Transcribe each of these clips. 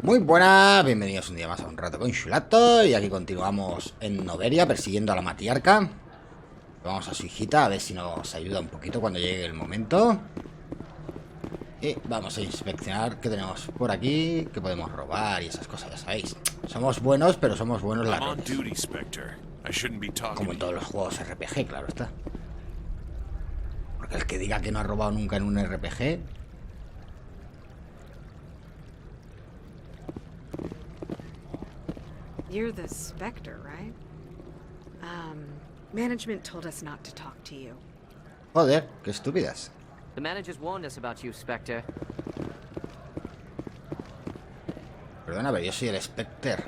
Muy buenas, bienvenidos un día más a un rato con Chulato. Y aquí continuamos en Noveria persiguiendo a la matriarca. Vamos a su hijita a ver si nos ayuda un poquito cuando llegue el momento. Y vamos a inspeccionar qué tenemos por aquí, qué podemos robar y esas cosas, ya sabéis. Somos buenos, pero somos buenos ladrones. Como en todos los juegos RPG, claro está. Porque el que diga que no ha robado nunca en un RPG... You're the Spectre, right? Management told us not to talk to you. Joder, qué estúpidas. The managers warned us about you, Spectre. Perdona, pero yo soy el Spectre.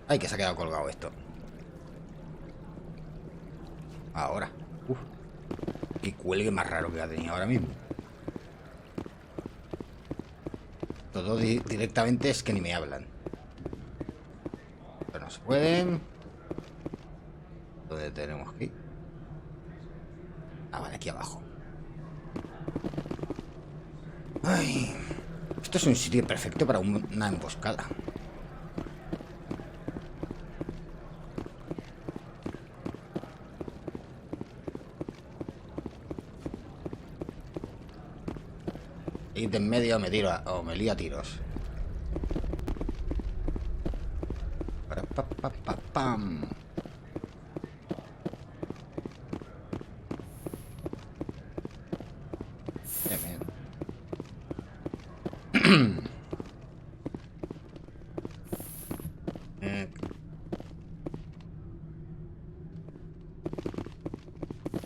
Ay, que se ha quedado colgado esto. Ahora. Uf. Qué cuelgue más raro que ha tenido ahora mismo. Todo directamente es que ni me hablan. Pero no se pueden. ¿Dónde tenemos aquí? Ah, vale, aquí abajo. Ay, esto es un sitio perfecto para una emboscada. Y de en medio me tiro o me lío a tiros. Para pa pa pa pam.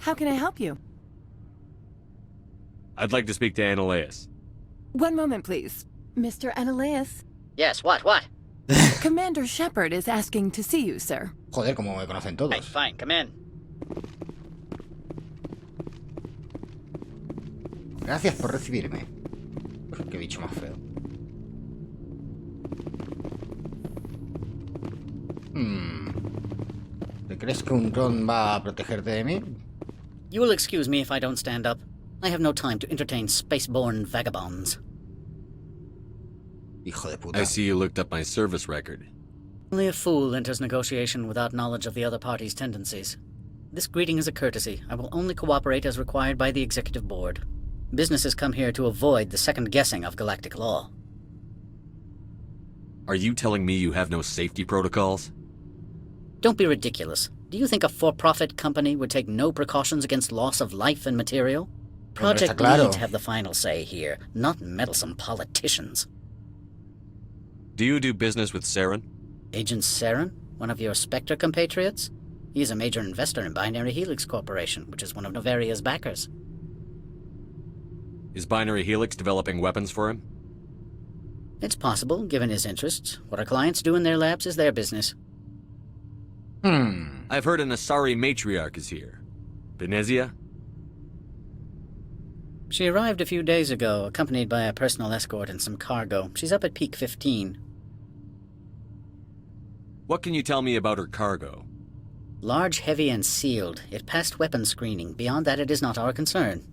How can I help you? I'd like to speak to Annaleas. One moment, please. Mr. Annaleas. Yes, what? Commander Shepard is asking to see you, sir. Joder, como me conocen todos. Right, fine, come in. Gracias por recibirme. Pues qué bicho más feo. ¿Te crees que un dron va a protegerte de mí? You will excuse me if I don't stand up. I have no time to entertain spaceborne vagabonds. Hijo de puta. I see you looked up my service record. Only a fool enters negotiation without knowledge of the other party's tendencies. This greeting is a courtesy. I will only cooperate as required by the executive board. Businesses come here to avoid the second guessing of galactic law. Are you telling me you have no safety protocols? Don't be ridiculous. Do you think a for-profit company would take no precautions against loss of life and material? Project Leads have the final say here, not meddlesome politicians. Do you do business with Saren? Agent Saren? One of your Spectre compatriots? He's a major investor in Binary Helix Corporation, which is one of Novaria's backers. Is Binary Helix developing weapons for him? It's possible, given his interests. What our clients do in their labs is their business. I've heard an Asari matriarch is here. Benezia? She arrived a few days ago, accompanied by a personal escort and some cargo. She's up at Peak 15. What can you tell me about her cargo? Large, heavy, and sealed. It passed weapons screening. Beyond that, it is not our concern.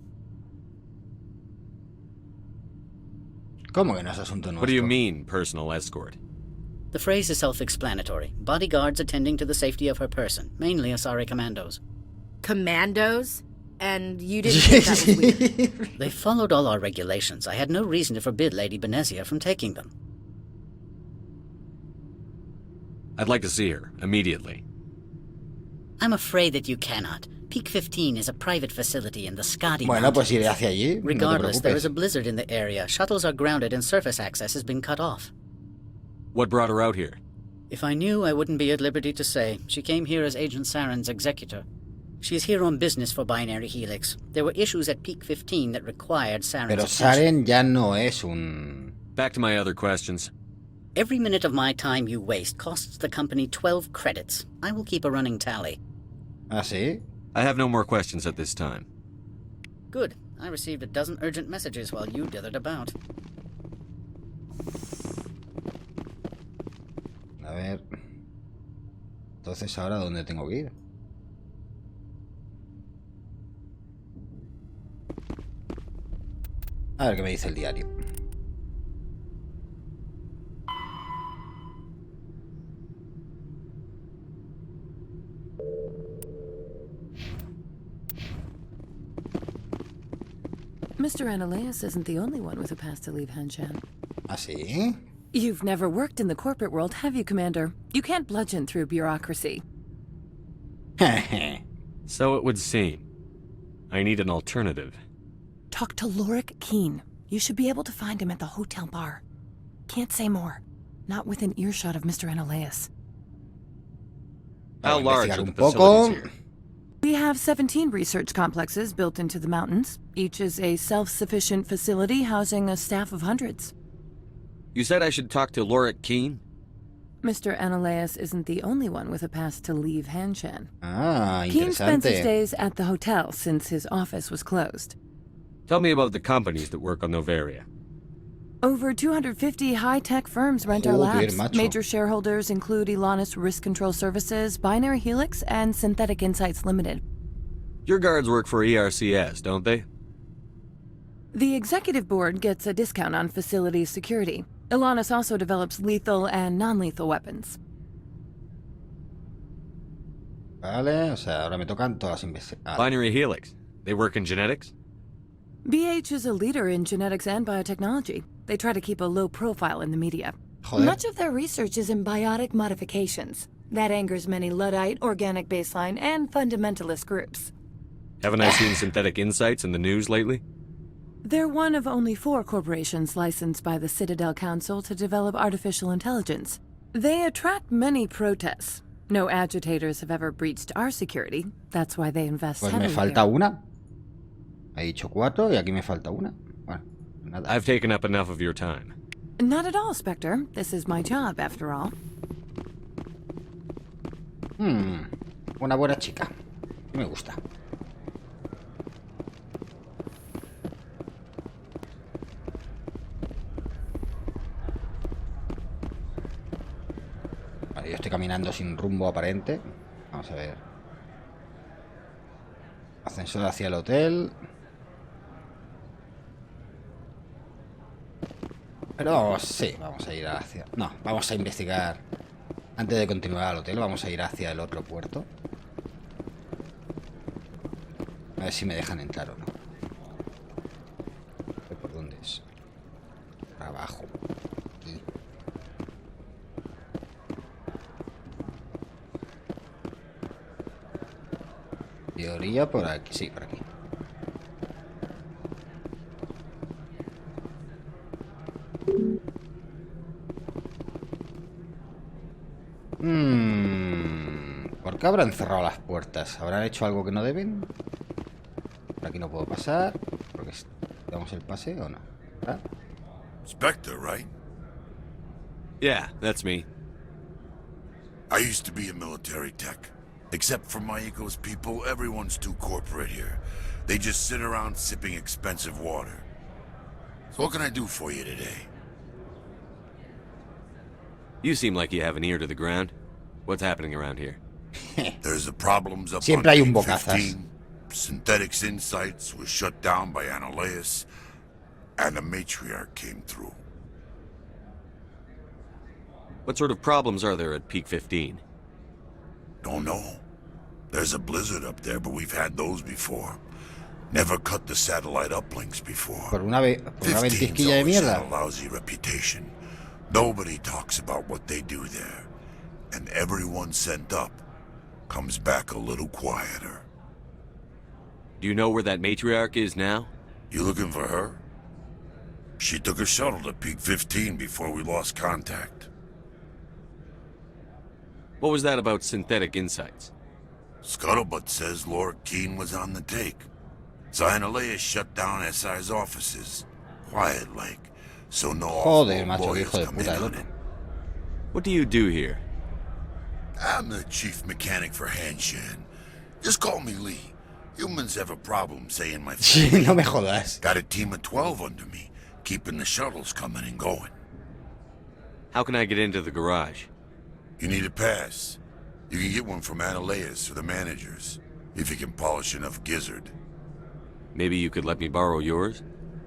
¿Cómo que no es asunto nuestro? What do you mean, personal escort? The phrase is self-explanatory. Bodyguards attending to the safety of her person, mainly Asari commandos. Commandos? And you didn't think that was weird? They followed all our regulations. I had no reason to forbid Lady Benezia from taking them. I'd like to see her, immediately. I'm afraid that you cannot. Peak 15 is a private facility in the Scotty Bueno, pues Mountains. iré hacia allí. Regardless, No te there is a preocupes. blizzard in the area. Shuttles are grounded and surface access has been cut off. What brought her out here? If I knew, I wouldn't be at liberty to say. She came here as Agent Saren's executor. She's here on business for Binary Helix. There were issues at Peak 15 that required Saren's Pero attention. Saren ya no es un... Back to my other questions. Every minute of my time you waste costs the company 12 credits. I will keep a running tally. ¿Ah, sí? I have no more questions at this time. Good. I received a dozen urgent messages while you dithered about. A ver... Entonces, ¿ahora dónde tengo que ir? A ver qué me dice el diario. Mr. Ananias isn't the only one with a past to leave Hanshan. ¿Ah, sí? You've never worked in the corporate world, have you, Commander? You can't bludgeon through bureaucracy. So it would seem. I need an alternative. Talk to Lorik Keen. You should be able to find him at the hotel bar. Can't say more. Not within earshot of Mr. Ananias. How Vamos a large investigar are un the poco. facilities here? We have 17 research complexes built into the mountains. Each is a self-sufficient facility housing a staff of hundreds. You said I should talk to Lorik Keen? Mr. Ananias isn't the only one with a pass to leave Hanshan. Ah, Keen spends his interesante. days at the hotel since his office was closed. Tell me about the companies that work on Noveria. Over 250 high-tech firms rent our Joder, labs. macho. Major shareholders include Elanus Risk Control Services, Binary Helix, and Synthetic Insights Limited. Your guards work for ERCS, don't they? The executive board gets a discount on facility security. Elanus also develops lethal and non-lethal weapons. Vale, o sea, ahora me tocan todas las investigaciones. Binary Helix. They work in genetics? BH is a leader in genetics and biotechnology. They try to keep a low profile in the media. Joder. Much of their research is in biotic modifications. That angers many Luddite, organic baseline, and fundamentalist groups. Haven't I seen Synthetic Insights in the news lately? They're one of only 4 corporations licensed by the Citadel Council to develop artificial intelligence. They attract many protests. No agitators have ever breached our security. That's why they invest Pues me heavily falta here. una. He dicho 4 y aquí me falta una. Bueno, nada. I've taken up enough of your time. Not at all, Spectre. This is my job, after all. Una buena chica. Me gusta. Vale, yo estoy caminando sin rumbo aparente. Vamos a ver. Ascensor hacia el hotel. Pero vamos, sí, vamos a ir hacia... No, vamos a investigar. Antes de continuar al hotel, vamos a ir hacia el otro puerto. A ver si me dejan entrar o no. A ver por dónde es. Por abajo. Aquí. Teoría por aquí. Sí, por aquí. ¿Por qué habrán cerrado las puertas? ¿Habrán hecho algo que no deben? Por aquí no puedo pasar. Porque damos el pase o no. ¿Ah? Spectre, right? Yeah, that's me. I used to be a military tech. Except for my eco's people, everyone's too corporate here. They just sit around sipping expensive water. So what can I do for you today? You seem like you have an ear to the ground. What's happening around here? There's the problems up Siempre on hay un Peak bocazas. 15. Synthetics Insights was shut down by Ananias, and the matriarch came through. What sort of problems are there at Peak 15? Don't know. There's a blizzard up there, but we've had those before. Never cut the satellite uplinks before. Por una 15's ventisquilla de always had mierda. a lousy reputation. Nobody talks about what they do there. And everyone sent up comes back a little quieter. Do you know where that matriarch is now? You looking for her? She took a shuttle to Peak 15 before we lost contact. What was that about Synthetic Insights? Scuttlebutt says Lord Keen was on the take. Zionalea shut down SI's offices. Quiet like. So no Joder, awful macho, lawyers hijo de come puta in el on otro. it. What do you do here? I'm the chief mechanic for Hanshan. Just call me Lee. Humans have a problem saying my Sí, full name. no me jodas. Got a team of 12 under me, keeping the shuttles coming and going. How can I get into the garage? You need a pass. You can get one from Ananias or the managers, if you can polish enough gizzard. Maybe you could let me borrow yours?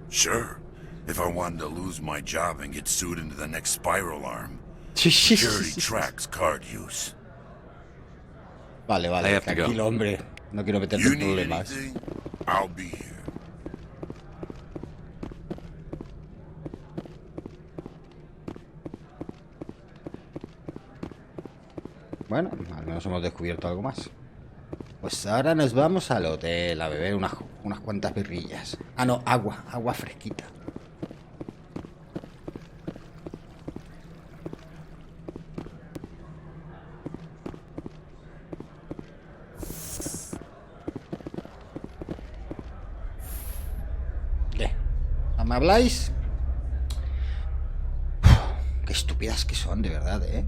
Sure, if I wanted to lose my job and get sued into the next spiral arm. Security tracks card use. Vale, I vale, have to go. tranquilo, hombre. No quiero meterte You en need problemas. anything, I'll be here. Bueno, al menos hemos descubierto algo más. Pues ahora nos vamos al hotel a beber unas cuantas birrillas. Ah, no, agua fresquita. ¿No me habláis? Qué estúpidas que son, de verdad, ¿eh?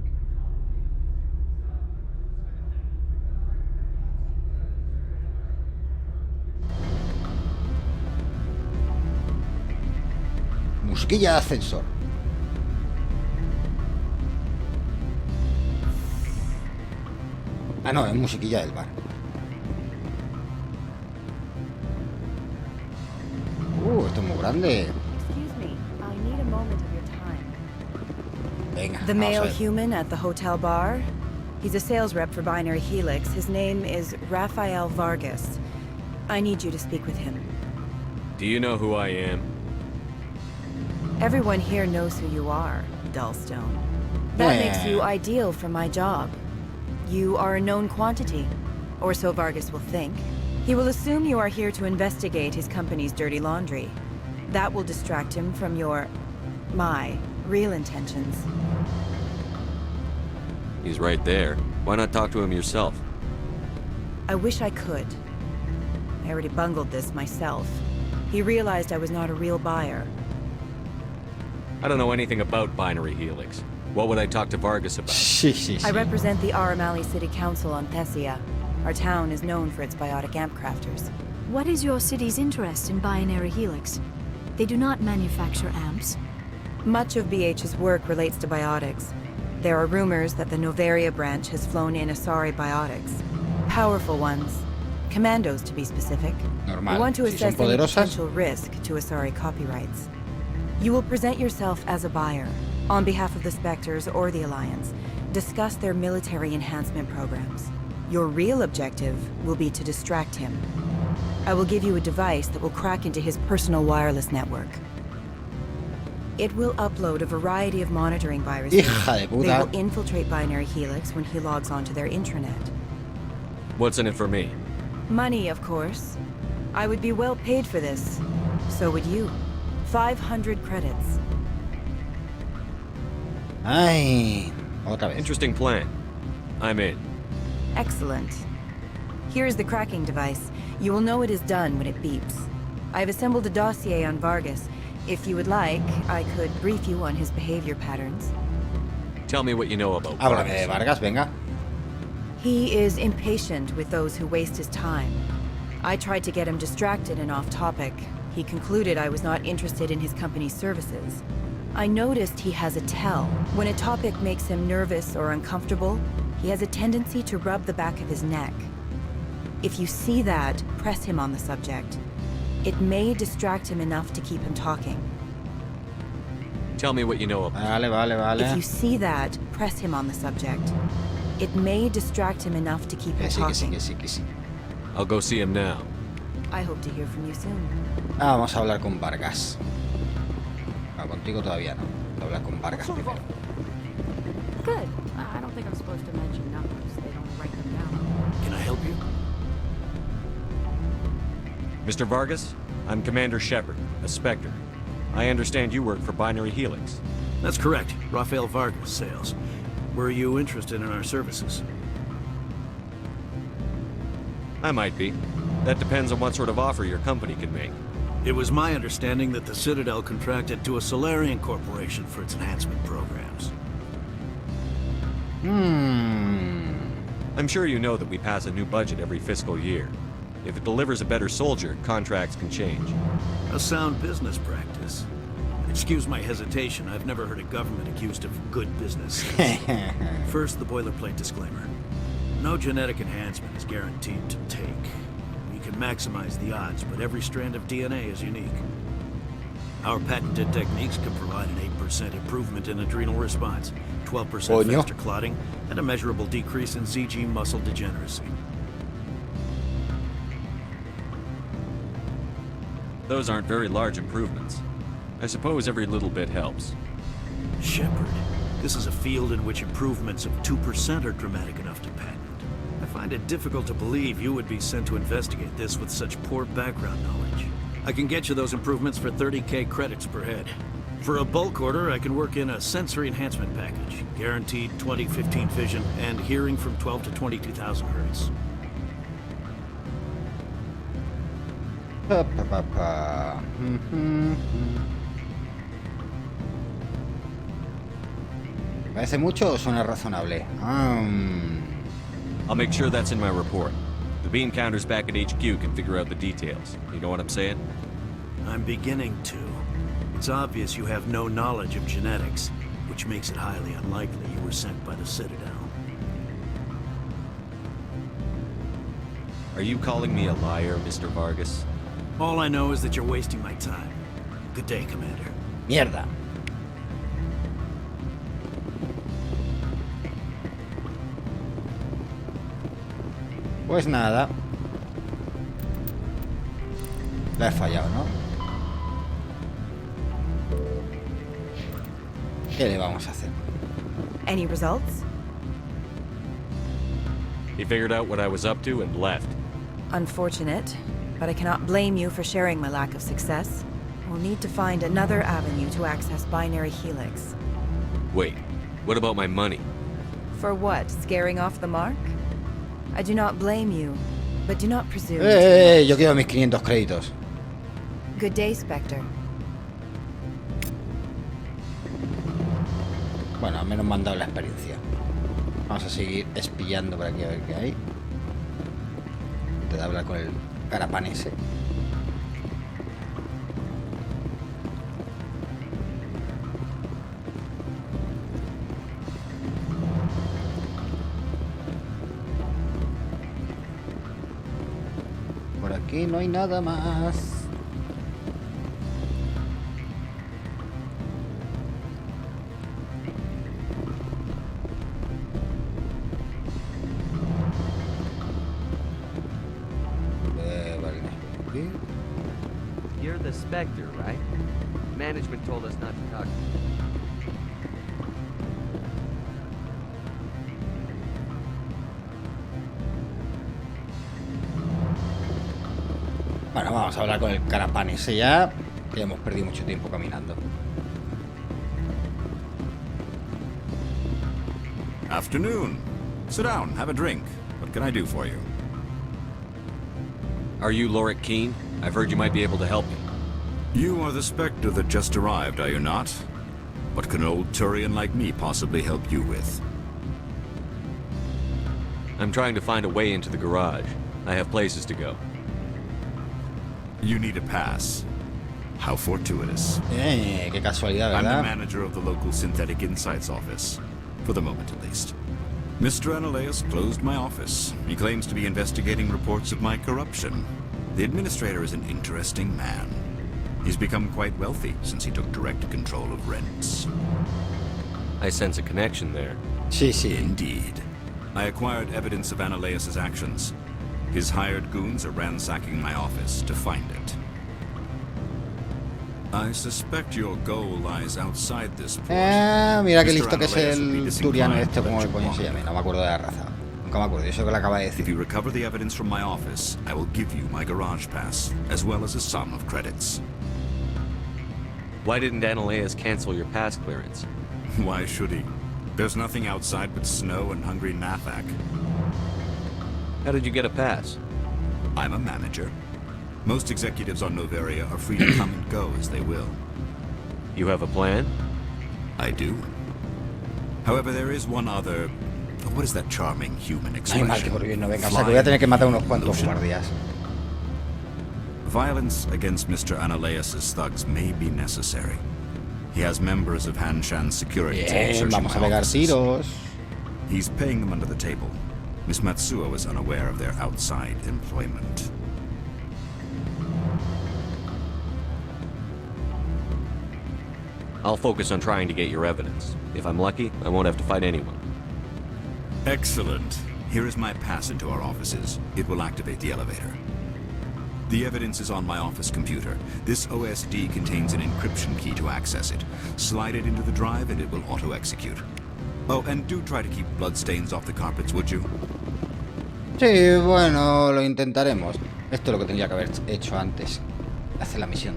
Musiquilla de ascensor. Ah, no, es musiquilla del bar. Esto es muy grande. Excuse me, I need a moment of your time. Venga, The vamos a male ver. human at the hotel bar? He's a sales rep for Binary Helix. His name is Rafael Vargas. I need you to speak with him. Do you know who I am? Everyone here knows who you are, Dullstone. That makes you Yeah. ideal for my job. You are a known quantity, or so Vargas will think. He will assume you are here to investigate his company's dirty laundry. That will distract him from my real intentions. He's right there. Why not talk to him yourself? I wish I could. I already bungled this myself. He realized I was not a real buyer. I don't know anything about Binary Helix. What would I talk to Vargas about? Sí, sí, sí. I represent the Aramali City Council on Thessia. Our town is known for its biotic amp crafters. What is your city's interest in Binary Helix? They do not manufacture amps. Much of BH's work relates to biotics. There are rumors that the Novaria branch has flown in Asari biotics. Powerful ones. Commandos, to be specific. Normal. We want to Si son assess any poderosas. potential risk to Asari copyrights. You will present yourself as a buyer, on behalf of the Spectres or the Alliance. Discuss their military enhancement programs. Your real objective will be to distract him. I will give you a device that will crack into his personal wireless network. It will upload a variety of monitoring viruses. Hija de They puta. will infiltrate Binary Helix when he logs onto their intranet. What's in it for me? Money, of course. I would be well paid for this. So would you. 500 credits. Ay, otra vez. Interesting plan. I'm in. Excellent. Here is the cracking device. You will know it is done when it beeps. I have assembled a dossier on Vargas. If you would like, I could brief you on his behavior patterns. Tell me what you know about Háblame de Vargas. Vargas, venga. He is impatient with those who waste his time. I tried to get him distracted and off topic. He concluded I was not interested in his company's services. I noticed he has a tell. When a topic makes him nervous or uncomfortable, he has a tendency to rub the back of his neck. If you see that, press him on the subject. It may distract him enough to keep him talking. Tell me what you know about. Vale. If you see that, press him on the subject. It may distract him enough to keep him Que sí. talking. I'll go see him now. I hope to hear from you soon. Ah, vamos a hablar con Vargas. No, contigo todavía no. Voy a hablar con Vargas primero. Good. I don't think I'm supposed to mention numbers. They don't write them down. Can I help you? Mr. Vargas, I'm Commander Shepard, a Spectre. I understand you work for Binary Helix. That's correct. Rafael Vargas, sales. Were you interested in our services? I might be. That depends on what sort of offer your company can make. It was my understanding that the Citadel contracted to a Solarian corporation for its enhancement programs. I'm sure you know that we pass a new budget every fiscal year. If it delivers a better soldier, contracts can change. A sound business practice. Excuse my hesitation, I've never heard a government accused of good business. First, the boilerplate disclaimer. No genetic enhancement is guaranteed to take. We can maximize the odds, but every strand of DNA is unique. Our patented techniques can provide an 8% improvement in adrenal response, 12% Coño. faster clotting, and a measurable decrease in ZG muscle degeneracy. Those aren't very large improvements. I suppose every little bit helps. Shepard, This is a field in which improvements of 2% are dramatic enough to patent. I find it difficult to believe you would be sent to investigate this with such poor background knowledge. I can get you those improvements for 30k credits per head. For a bulk order, I can work in a sensory enhancement package, guaranteed 20/15 vision, and hearing from 12 to 22,000 hertz. ¿Parece mucho o suena razonable? I'll make sure that's in my report. The bean counters back at HQ can figure out the details. You know what I'm saying? I'm beginning to. It's obvious you have no knowledge of genetics, which makes it highly unlikely you were sent by the Citadel. Are you calling me a liar, Mr. Vargas? All I know is that you're wasting my time. Good day, Commander. Mierda. Pues nada. La he fallado, ¿no? ¿Qué le vamos a hacer? Any results? He figured out what I was up to and left. Unfortunate, but I cannot blame you for sharing my lack of success. We'll need to find another avenue to access binary helix. Wait, what about my money? For what? Scaring off the mark? I do not blame you, but do not presume. Yo quiero mis 500 créditos. Good day, Spectre. Bueno, al menos me han dado la experiencia. Vamos a seguir espillando por aquí a ver qué hay. Antes de hablar con el carapán ese. Por aquí no hay nada más. You're the Spectre, right? Management told us not to talk. Bueno, vamos a hablar con el carapán ese ya. Que hemos perdido mucho tiempo caminando. Afternoon. Sit down, have a drink. What can I do for you? Are you Lorik Keene? I've heard you might be able to help me. You are the Spectre that just arrived, are you not? What can an old Turian like me possibly help you with? I'm trying to find a way into the garage. I have places to go. You need a pass. How fortuitous. Qué casualidad, I'm ¿verdad? the manager of the local Synthetic Insights office. For the moment, at least. Mr. Analaeus closed my office. He claims to be investigating reports of my corruption. The administrator is an interesting man. He's become quite wealthy since he took direct control of rents. I sense a connection there. Sí, sí. Indeed. I acquired evidence of Analaeus' actions. His hired goons are ransacking my office to find it. I suspect your goal lies outside this port. Mira qué Mr. listo que es Analaeus would be el disinclined turiano to este, let como you coño se llame. wander. No me acuerdo de la raza. Nunca me acuerdo, eso que le acaba de If decir. you recover the evidence from my office, I will give you my garage pass, as well as a sum of credits. Why didn't Analaeus cancel your pass clearance? Why should he? There's nothing outside but snow and hungry Nathak. How did you get a pass? I'm a manager. Most executives on Noveria are free to come and go as they will. You have a plan? I do. However, there is one other... What is that charming human Ay, mal que expression? por bien no venga. O sea, que voy a tener que matar unos cuantos Illusion. guardias. Violence against Mr. Analaeus' thugs may be necessary. He has members of Hanshan's security team Bien, searching vamos a my pegar offices. tiros. He's paying them under the table. Miss Matsuo is unaware of their outside employment. I'll focus on trying to get your evidence. If I'm lucky, I won't have to fight anyone. Excellent. Here is my pass into our offices. It will activate the elevator. The evidence is on my office computer. This OSD contains an encryption key to access it. Slide it into the drive and it will auto-execute. Oh, and do try to keep bloodstains off the carpets, would you? Sí, bueno, lo intentaremos. Esto es lo que tendría que haber hecho antes. Hacer la misión.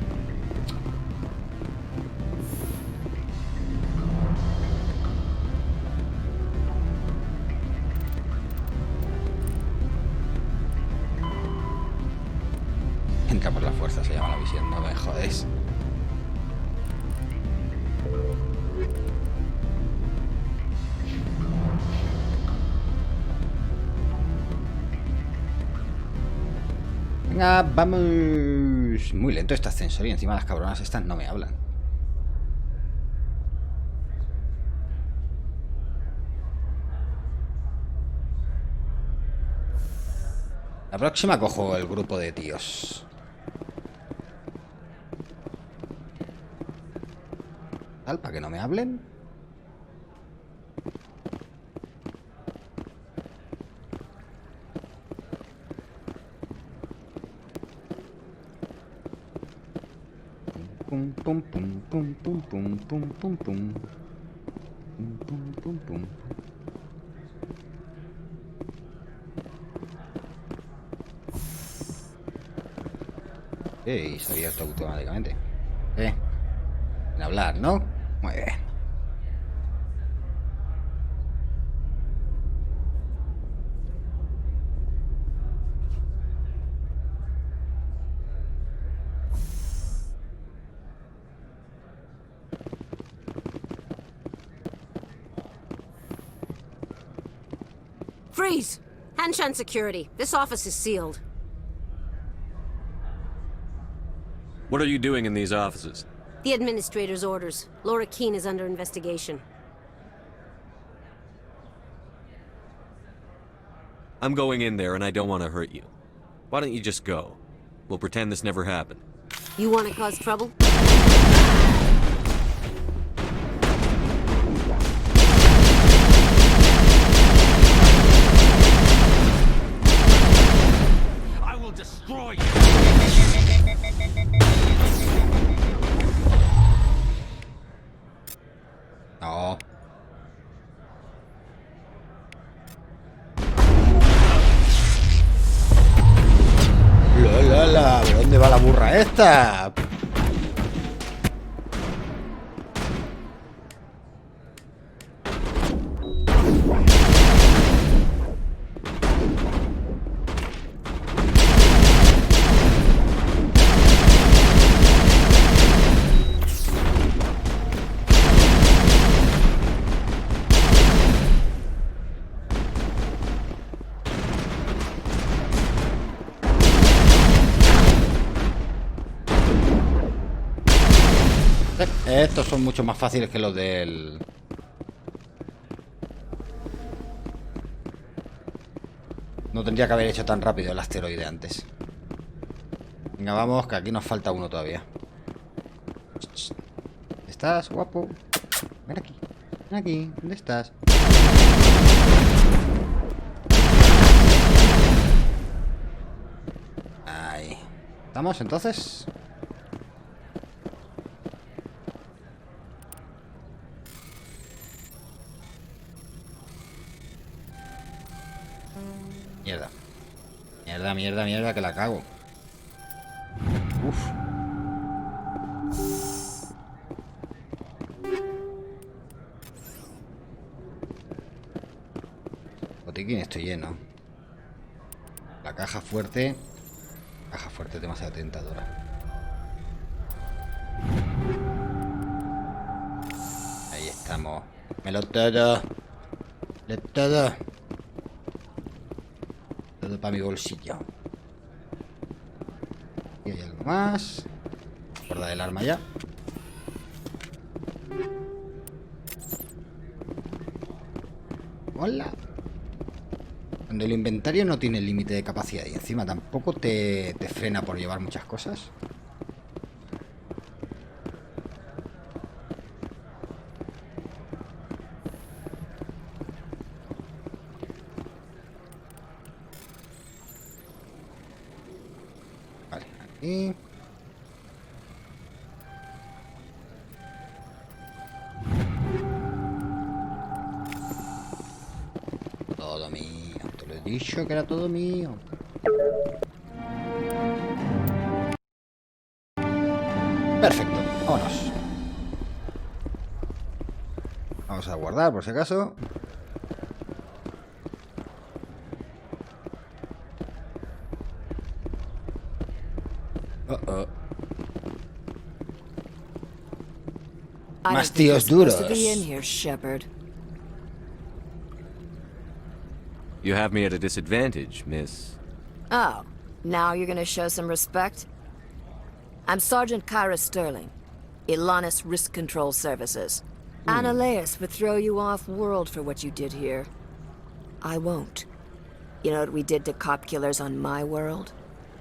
Entra por la fuerza, se llama la misión. No me jodes. Venga, vamos. Muy lento este ascensor y encima las cabronas estas no me hablan. La próxima cojo el grupo de tíos. Tal, para que no me hablen. Pum pum pum pum pum pum pum pum pum pum pum pum. Y se ha abierto automáticamente. Sin hablar, ¿no? Muy bien. Freeze! Hanshan security. This office is sealed. What are you doing in these offices? The administrator's orders. Laura Keene is under investigation. I'm going in there and I don't want to hurt you. Why don't you just go? We'll pretend this never happened. You want to cause trouble? I will destroy you! No. ¡Lola! ¿Dónde va la burra esta? Estos son mucho más fáciles que los del... No tendría que haber hecho tan rápido el asteroide antes. Venga, vamos, que aquí nos falta uno todavía. ¿Estás, guapo? Ven aquí. Ven aquí. ¿Dónde estás? Ahí. ¿Estamos entonces? Mierda. Mierda, mierda, mierda, que la cago. Uf. Botiquín estoy lleno. La caja fuerte. Caja fuerte demasiado tentadora. Ahí estamos. Melo todo. De todo. Todo para mi bolsillo. Y hay algo más. Guarda el arma ya. Hola. Cuando el inventario no tiene límite de capacidad y encima tampoco te frena por llevar muchas cosas. Vale, aquí. dicho que era todo mío. Perfecto, vámonos. Vamos a guardar por si acaso. Más tíos duros. You have me at a disadvantage, miss. Oh, now you're gonna show some respect? I'm Sergeant Kyra Sterling, Ilanis Risk Control Services. Ananias would throw you off-world for what you did here. I won't. You know what we did to cop killers on my world?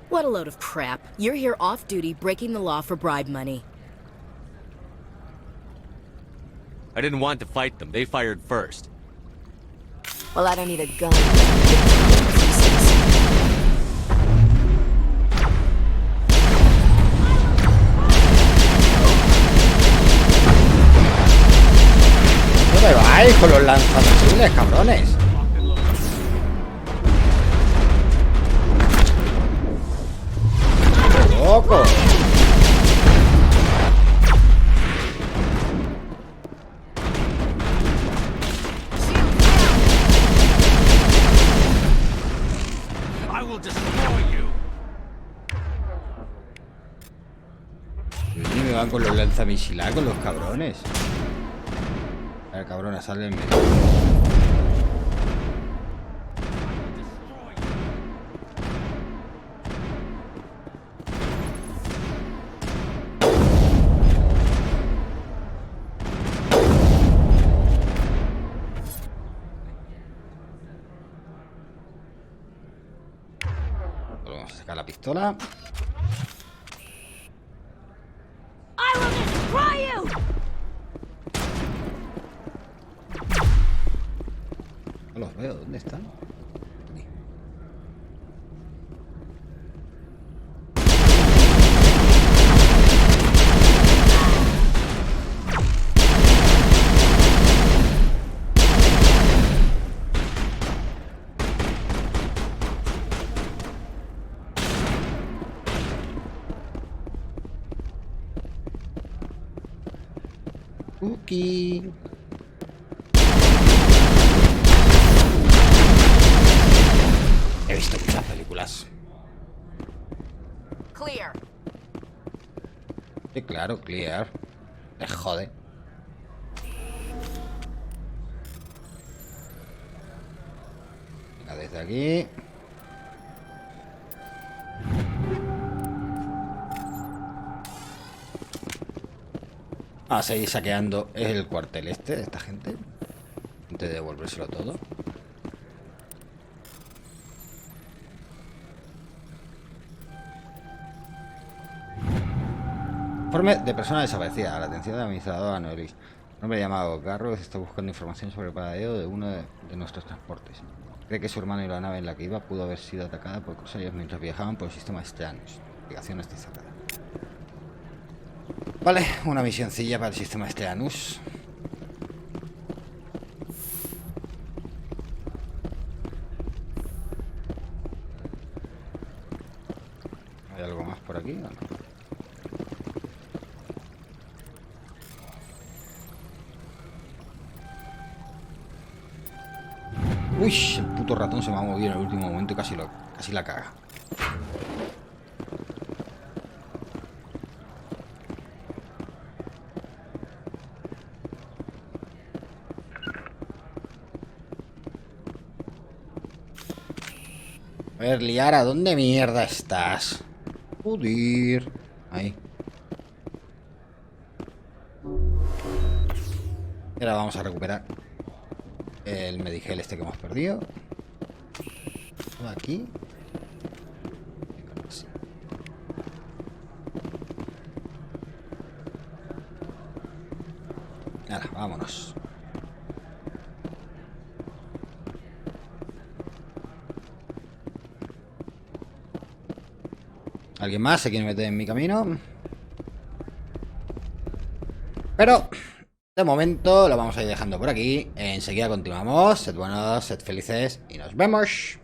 What a load of crap. You're here off-duty, breaking the law for bribe money. I didn't want to fight them. They fired first. Well, I don't need a gun. ¿Dónde vais con los lanzamisiles, cabrones? ¡Qué loco! Y me van con los lanzamisiles, con los cabrones. A ver, cabrones, sal del medio. Vamos a sacar la pistola. No los veo, ¿dónde están? Aquí. Aquí. He visto muchas películas. Clear. Sí, claro, clear. Me jode. Venga, desde aquí. A seguir saqueando el cuartel este de esta gente. Antes de devolvérselo todo. Informe de persona desaparecida. La atención del administrador Anoelis. Un hombre llamado Garros está buscando información sobre el paradero de uno de nuestros transportes. Cree que su hermano y la nave en la que iba pudo haber sido atacada por corsarios mientras viajaban por el sistema Espionaje. La investigación está cerrada. Vale, una misioncilla para el sistema Espionaje. ¿Hay algo más por aquí o no? Uy, el puto ratón se me ha movido en el último momento y casi la caga. A ver, Liara, ¿dónde mierda estás? Joder. Ahí. Y ahora vamos a recuperar el medigel este que hemos perdido. Todo aquí. Ahora, vámonos. ¿Alguien más se quiere meter en mi camino? Pero de momento lo vamos a ir dejando por aquí. Enseguida continuamos. Sed buenos, sed felices y nos vemos.